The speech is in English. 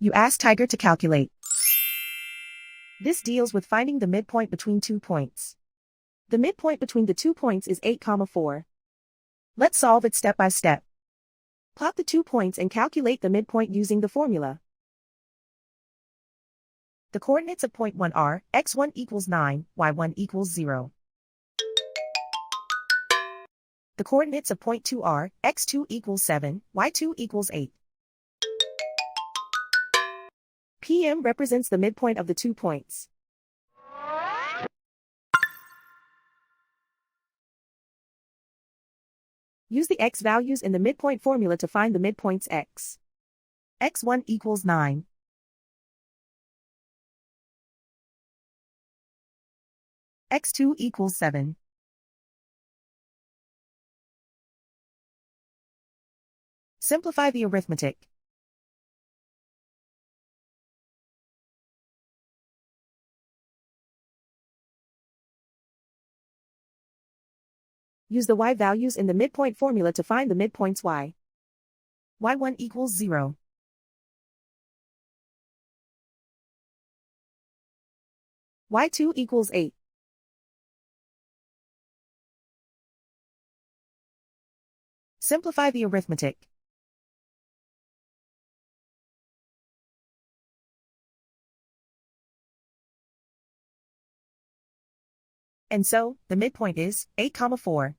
You ask Tiger to calculate. This deals with finding the midpoint between 2 points. The midpoint between the 2 points is 8, 4. Let's solve it step by step. Plot the 2 points and calculate the midpoint using the formula. The coordinates of point 1 are x1 equals 9, y1 equals 0. The coordinates of point 2 are x2 equals 7, y2 equals 8. PM represents the midpoint of the 2 points. Use the x values in the midpoint formula to find the midpoints x. x1 equals 9. x2 equals 7. Simplify the arithmetic. Use the y values in the midpoint formula to find the midpoints y. y1 equals 0. y2 equals 8. Simplify the arithmetic. And so, the midpoint is 8, 4.